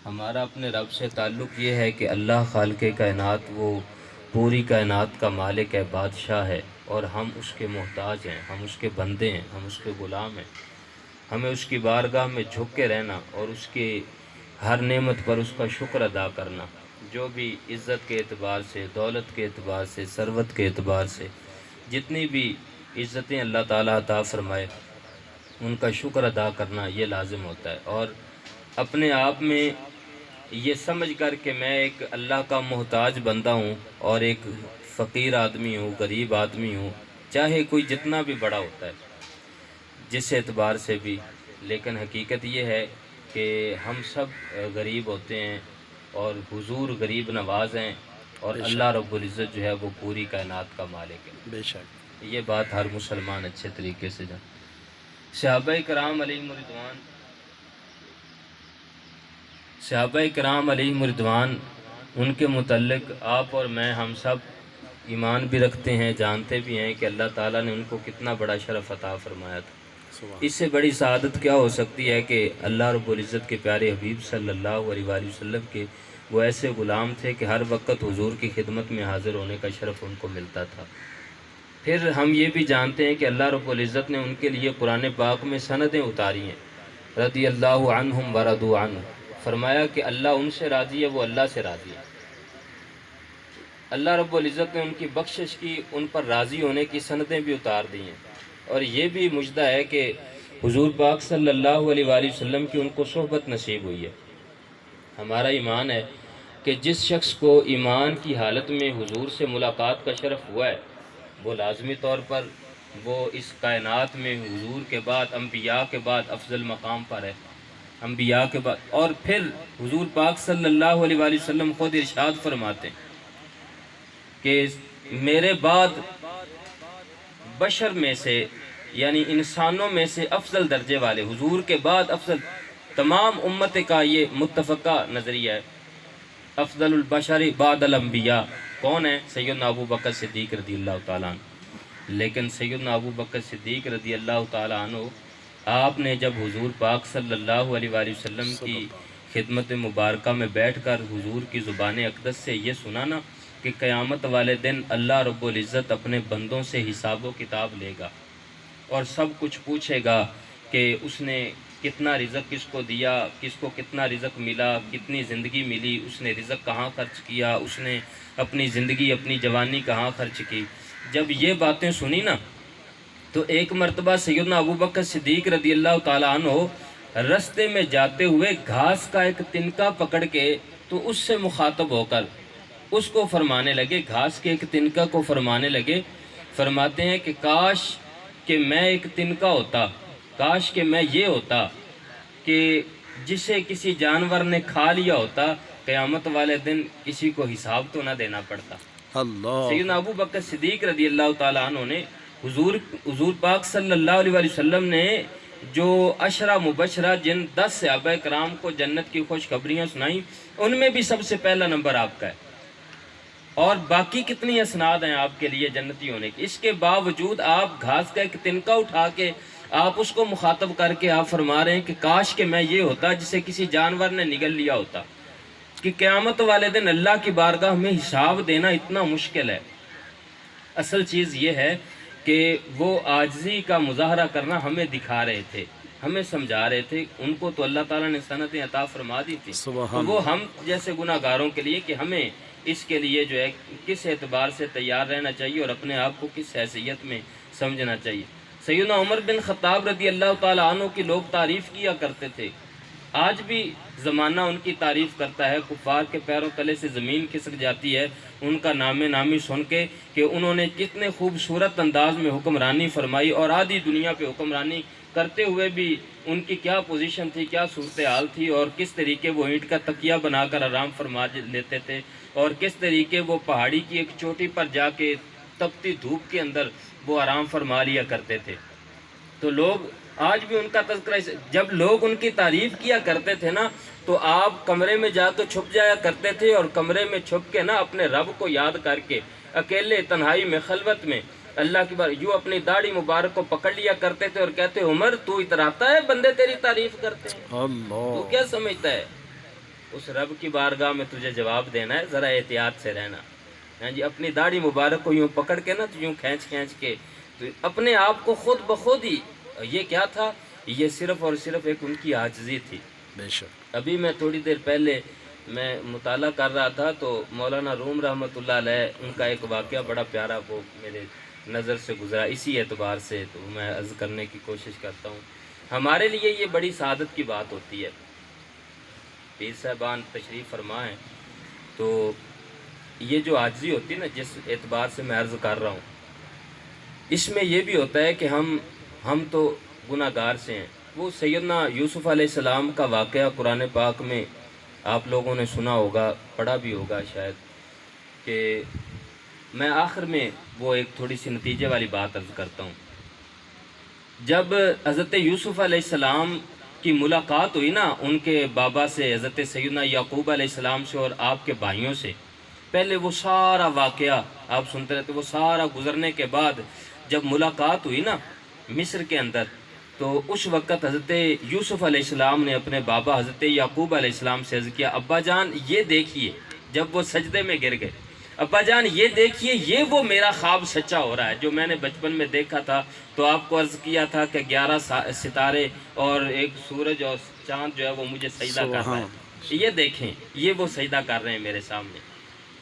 ہمارا اپنے رب سے تعلق یہ ہے کہ اللہ خالق کائنات وہ پوری کائنات کا مالک ہے، بادشاہ ہے، اور ہم اس کے محتاج ہیں، ہم اس کے بندے ہیں، ہم اس کے غلام ہیں۔ ہمیں اس کی بارگاہ میں جھک کے رہنا اور اس کی ہر نعمت پر اس کا شکر ادا کرنا، جو بھی عزت کے اعتبار سے، دولت کے اعتبار سے، ثروت کے اعتبار سے جتنی بھی عزتیں اللہ تعالیٰ عطا فرمائے ان کا شکر ادا کرنا یہ لازم ہوتا ہے، اور اپنے آپ میں یہ سمجھ کر کہ میں ایک اللہ کا محتاج بندہ ہوں اور ایک فقیر آدمی ہوں، غریب آدمی ہوں، چاہے کوئی جتنا بھی بڑا ہوتا ہے جس اعتبار سے بھی، لیکن حقیقت یہ ہے کہ ہم سب غریب ہوتے ہیں اور حضور غریب نواز ہیں، اور بے اللہ شک رب العزت جو ہے وہ پوری کائنات کا مالک ہے۔ بے شک یہ بات ہر مسلمان اچھے طریقے سے جان۔ صحابہ کرام علیہم رضوان ان کے متعلق آپ اور میں ہم سب ایمان بھی رکھتے ہیں، جانتے بھی ہیں کہ اللہ تعالیٰ نے ان کو کتنا بڑا شرف عطا فرمایا تھا۔ سبحان اس سے بڑی سعادت کیا ہو سکتی ہے کہ اللہ رب العزت کے پیارے حبیب صلی اللہ علیہ وآلہ وسلم کے وہ ایسے غلام تھے کہ ہر وقت حضور کی خدمت میں حاضر ہونے کا شرف ان کو ملتا تھا۔ پھر ہم یہ بھی جانتے ہیں کہ اللہ رب العزت نے ان کے لیے قرآن پاک میں سندیں اتاری ہیں، رضی اللہ عنہم ورضوا عنہ، فرمایا کہ اللہ ان سے راضی ہے، وہ اللہ سے راضی ہے۔ اللہ رب العزت نے ان کی بخشش کی، ان پر راضی ہونے کی سندیں بھی اتار دی ہیں، اور یہ بھی مجدہ ہے کہ حضور پاک صلی اللہ علیہ وآلہ وسلم کی ان کو صحبت نصیب ہوئی ہے۔ ہمارا ایمان ہے کہ جس شخص کو ایمان کی حالت میں حضور سے ملاقات کا شرف ہوا ہے وہ لازمی طور پر وہ اس کائنات میں حضور کے بعد، انبیاء کے بعد افضل مقام پر ہے، انبیاء کے بعد۔ اور پھر حضور پاک صلی اللہ علیہ وآلہ وسلم خود ارشاد فرماتے ہیں کہ میرے بعد بشر میں سے، یعنی انسانوں میں سے افضل درجے والے، حضور کے بعد افضل، تمام امت کا یہ متفقہ نظریہ ہے، افضل البشر بعد الانبیاء کون ہے؟ سیدنا ابو بکر صدیق رضی اللہ تعالیٰ عنہ۔ لیکن سیدنا ابو بکر صدیق رضی اللہ تعالیٰ عنہ آپ نے جب حضور پاک صلی اللہ علیہ وآلہ وسلم صلی کی اللہ خدمت مبارکہ میں بیٹھ کر حضور کی زبان اقدس سے یہ سنا نا کہ قیامت والے دن اللہ رب العزت اپنے بندوں سے حساب و کتاب لے گا اور سب کچھ پوچھے گا کہ اس نے کتنا رزق کس کو دیا، کس کو کتنا رزق ملا، کتنی زندگی ملی، اس نے رزق کہاں خرچ کیا، اس نے اپنی زندگی، اپنی جوانی کہاں خرچ کی۔ جب یہ باتیں سنی نا تو ایک مرتبہ سیدنا ابو بکر صدیق رضی اللہ تعالیٰ عنہ رستے میں جاتے ہوئے گھاس کا ایک تنکا پکڑ کے تو اس سے مخاطب ہو کر اس کو فرمانے لگے، گھاس کے ایک تنکا کو فرمانے لگے، فرماتے ہیں کہ کاش کہ میں ایک تنکا ہوتا، کاش کہ میں یہ ہوتا کہ جسے کسی جانور نے کھا لیا ہوتا، قیامت والے دن کسی کو حساب تو نہ دینا پڑتا۔ اللہ سیدنا ابو بکر صدیق رضی اللہ تعالیٰ عنہ نے حضور پاک صلی اللہ علیہ وآلہ وسلم نے جو عشرہ مبشرہ جن 10 صحابہ کرام کو جنت کی خوشخبریاں سنائیں ان میں بھی سب سے پہلا نمبر آپ کا ہے، اور باقی کتنی اسناد ہیں آپ کے لیے جنتی ہونے کی۔ اس کے باوجود آپ گھاس کا ایک تنکا اٹھا کے آپ اس کو مخاطب کر کے آپ فرما رہے ہیں کہ کاش کہ میں یہ ہوتا جسے کسی جانور نے نگل لیا ہوتا، کہ قیامت والے دن اللہ کی بارگاہ میں حساب دینا اتنا مشکل ہے۔ اصل چیز یہ ہے کہ وہ عاجزی کا مظاہرہ کرنا ہمیں دکھا رہے تھے، ہمیں سمجھا رہے تھے، ان کو تو اللہ تعالیٰ نے سنتیں عطا فرما دی تھی، تو سبحان وہ اللہ ہم جیسے گناہ گاروں کے لیے کہ ہمیں اس کے لیے جو ہے کس اعتبار سے تیار رہنا چاہیے اور اپنے آپ کو کس حیثیت میں سمجھنا چاہیے۔ سیدنا عمر بن خطاب رضی اللہ تعالیٰ عنہ کی لوگ تعریف کیا کرتے تھے، آج بھی زمانہ ان کی تعریف کرتا ہے، کفار کے پیروں تلے سے زمین کھسک جاتی ہے ان کا نام نامی سن کے کہ انہوں نے کتنے خوبصورت انداز میں حکمرانی فرمائی، اور آدھی دنیا پہ حکمرانی کرتے ہوئے بھی ان کی کیا پوزیشن تھی، کیا صورتحال تھی، اور کس طریقے وہ اینٹ کا تکیہ بنا کر آرام فرما لیتے تھے، اور کس طریقے وہ پہاڑی کی ایک چوٹی پر جا کے تپتی دھوپ کے اندر وہ آرام فرما لیا کرتے تھے۔ تو لوگ آج بھی ان کا تذکرہ، جب لوگ ان کی تعریف کیا کرتے تھے نا تو آپ کمرے میں جا کے چھپ جایا کرتے تھے، اور کمرے میں چھپ کے نا اپنے رب کو یاد کر کے اکیلے تنہائی میں خلوت میں اللہ کی بار یوں اپنی داڑھی مبارک کو پکڑ لیا کرتے تھے اور کہتے عمر تو اتراتا ہے بندے تیری تعریف کرتے ہیں، تو اللہ کیا سمجھتا ہے اس رب کی بارگاہ میں تجھے جواب دینا ہے، ذرا احتیاط سے رہنا. ہاں جی، اپنی داڑھی مبارک کو یوں پکڑ کے نا، تو یوں کھینچ کھینچ کے تو اپنے آپ کو خود بخود ہی. یہ کیا تھا؟ یہ صرف اور صرف ایک ان کی عاجزی تھی. بے شک. ابھی میں تھوڑی دیر پہلے میں مطالعہ کر رہا تھا تو مولانا روم رحمۃ اللہ علیہ ان کا ایک واقعہ بڑا پیارا وہ میرے نظر سے گزرا، اسی اعتبار سے تو میں عرض کرنے کی کوشش کرتا ہوں. ہمارے لیے یہ بڑی سعادت کی بات ہوتی ہے. پیر صاحبان تشریف فرما ہے تو یہ جو عاجزی ہوتی ہے نا، جس اعتبار سے میں عرض کر رہا ہوں، اس میں یہ بھی ہوتا ہے کہ ہم تو گناہ گار سے ہیں. وہ سیدنا یوسف علیہ السلام کا واقعہ قرآن پاک میں آپ لوگوں نے سنا ہوگا، پڑھا بھی ہوگا شاید، کہ میں آخر میں وہ ایک تھوڑی سی نتیجے والی بات عرض کرتا ہوں. جب حضرت یوسف علیہ السلام کی ملاقات ہوئی نا ان کے بابا سے، حضرت سیدنا یعقوب علیہ السلام سے اور آپ کے بھائیوں سے، پہلے وہ سارا واقعہ آپ سنتے رہتے، وہ سارا گزرنے کے بعد جب ملاقات ہوئی نا مصر کے اندر، تو اس وقت حضرت یوسف علیہ السلام نے اپنے بابا حضرت یعقوب علیہ السلام سے عرض کیا، ابا جان یہ دیکھیے، جب وہ سجدے میں گر گئے، ابا جان یہ دیکھیے، یہ وہ میرا خواب سچا ہو رہا ہے جو میں نے بچپن میں دیکھا تھا. تو آپ کو عرض کیا تھا کہ 11 ستارے اور ایک سورج اور چاند جو ہے وہ مجھے سجدہ کر رہا ہے. یہ دیکھیں، یہ وہ سجدہ کر رہے ہیں میرے سامنے.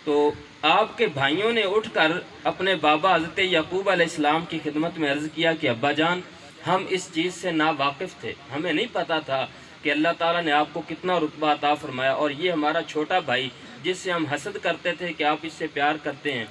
تو آپ کے بھائیوں نے اٹھ کر اپنے بابا حضرت یعقوب علیہ السلام کی خدمت میں عرض کیا کہ ابا جان ہم اس چیز سے ناواقف تھے، ہمیں نہیں پتا تھا کہ اللہ تعالیٰ نے آپ کو کتنا رتبہ عطا فرمایا، اور یہ ہمارا چھوٹا بھائی جس سے ہم حسد کرتے تھے کہ آپ اس سے پیار کرتے ہیں،